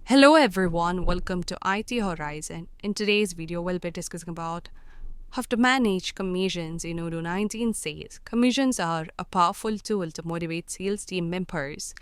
Hello everyone, welcome to IT Horizon. In today's video, we'll be discussing about how to manage commissions in Odoo 19 sales. Commissions are a powerful tool to motivate sales team members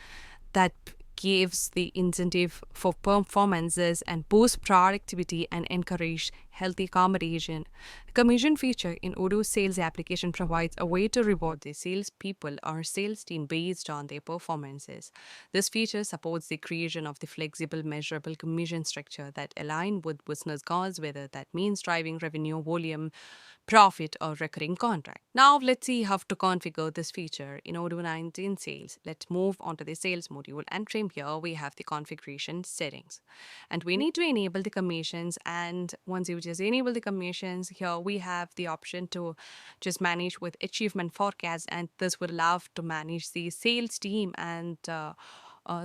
that gives the incentive for performances and boost productivity and encourage healthy competition. The commission feature in Odoo sales application provides a way to reward the salespeople or sales team based on their performances. This feature supports the creation of the flexible, measurable commission structure that align with business goals, whether that means driving revenue, volume, profit, or recurring contract. Now let's see how to configure this feature in Odoo 19 sales. Let's move on to the sales module, and from here we have the configuration settings. And we need to enable the commissions, and once you just enable the commissions, here we have the option to just manage with achievement forecast, and this will allow to manage the sales team and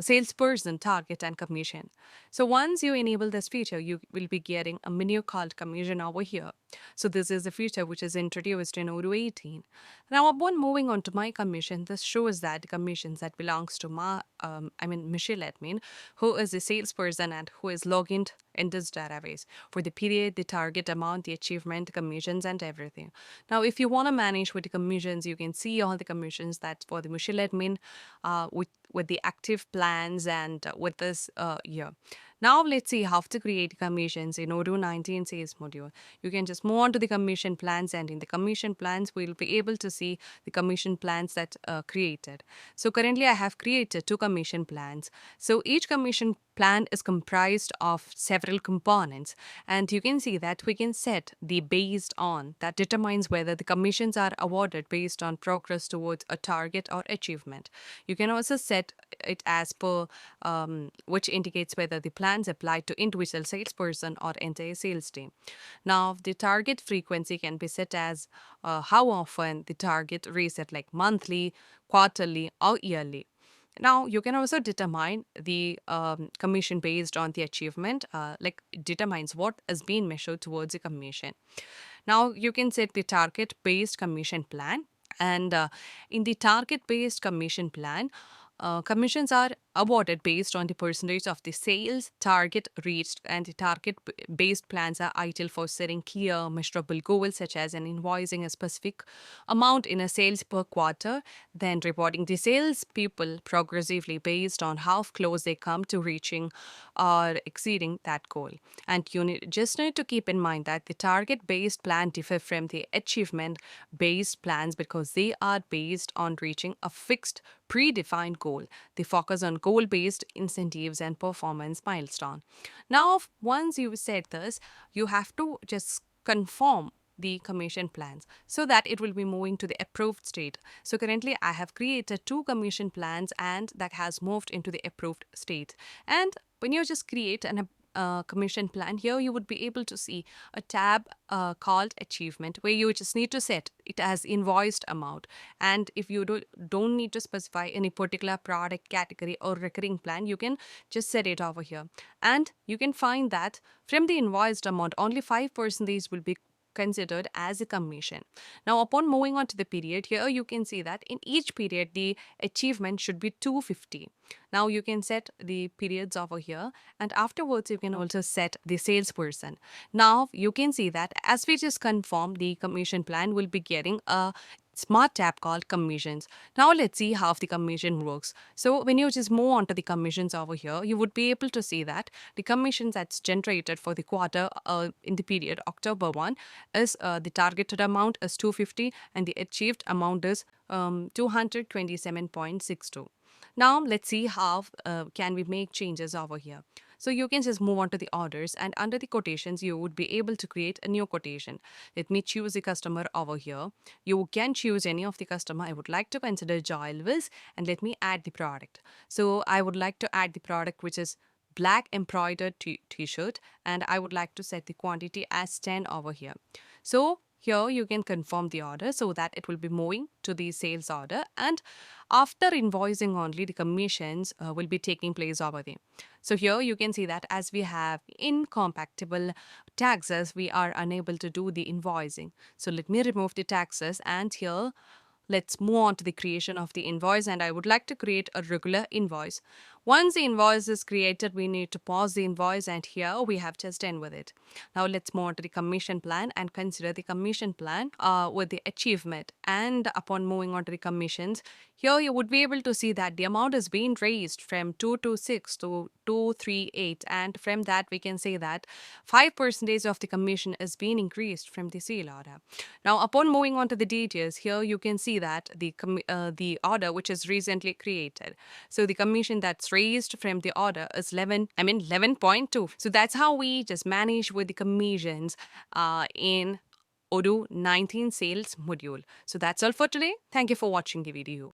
salesperson target and commission. So once you enable this feature, you will be getting a menu called commission over here. So this is a feature which is introduced in Odoo 18. Now upon moving on to my commission, this shows that the commissions that belongs to Michelle admin, who is the salesperson and who is logged in this database for the period, the target amount, the achievement, commissions, and everything. Now, if you want to manage with the commissions, you can see all the commissions that for the Michelle admin with the active plans and with this year. Now let's see how to create commissions in Odoo 19 sales module. You can just move on to the commission plans, and in the commission plans, we'll be able to see the commission plans that created. So currently I have created 2 commission plans. So each commission plan is comprised of several components, and you can see that we can set the based on that determines whether the commissions are awarded based on progress towards a target or achievement. You can also set it as per which indicates whether the plans apply to individual salesperson or entire sales team. Now the target frequency can be set as how often the target reset, like monthly, quarterly, or yearly. Now, you can also determine the commission based on the achievement, like it determines what is being measured towards the commission. Now, you can set the target based commission plan, and in the target based commission plan, commissions are awarded based on the percentage of the sales target reached, and the target based plans are ideal for setting clear, measurable goals such as an invoicing a specific amount in a sales per quarter, then rewarding the sales people progressively based on how close they come to reaching or exceeding that goal. And you just need to keep in mind that the target based plan differ from the achievement based plans because they are based on reaching a fixed predefined goal. They focus on goal based incentives and performance milestone. Now, once you said this, you have to just confirm the commission plans so that it will be moving to the approved state. So currently I have created 2 commission plans and that has moved into the approved state. And when you just create an commission plan, here you would be able to see a tab called achievement, where you just need to set it as invoiced amount. And if you don't need to specify any particular product category or recurring plan, you can just set it over here. And you can find that from the invoiced amount, only 5% will be considered as a commission. Now, upon moving on to the period, here you can see that in each period the achievement should be 250. Now you can set the periods over here, and afterwards you can also set the salesperson. Now you can see that as we just confirm, the commission plan will be getting a smart tab called commissions. Now let's see how the commission works. So when you just move on to the commissions over here, you would be able to see that the commissions that's generated for the quarter in the period October 1 is the targeted amount is 250 and the achieved amount is 227.62. Now let's see how can we make changes over here. So you can just move on to the orders, and under the quotations you would be able to create a new quotation. Let me choose the customer over here. You can choose any of the customer. I would like to consider Joy Elvis, and let me add the product. So I would like to add the product which is black embroidered t-shirt, and I would like to set the quantity as 10 over here. So here you can confirm the order so that it will be moving to the sales order, and after invoicing only the commissions will be taking place over there. So here you can see that as we have incompatible taxes, we are unable to do the invoicing. So let me remove the taxes, and here let's move on to the creation of the invoice, and I would like to create a regular invoice. Once the invoice is created, we need to pause the invoice, and here we have just end with it. Now let's move on to the commission plan and consider the commission plan with the achievement. And upon moving on to the commissions, here you would be able to see that the amount is being raised from 226 to 238, and from that we can say that 5% of the commission is being increased from the sale order. Now upon moving on to the details, here you can see that the order which is recently created. So the commission that's raised from the order is 11.2. So that's how we just manage with the commissions in Odoo 19 sales module. So that's all for today. Thank you for watching the video.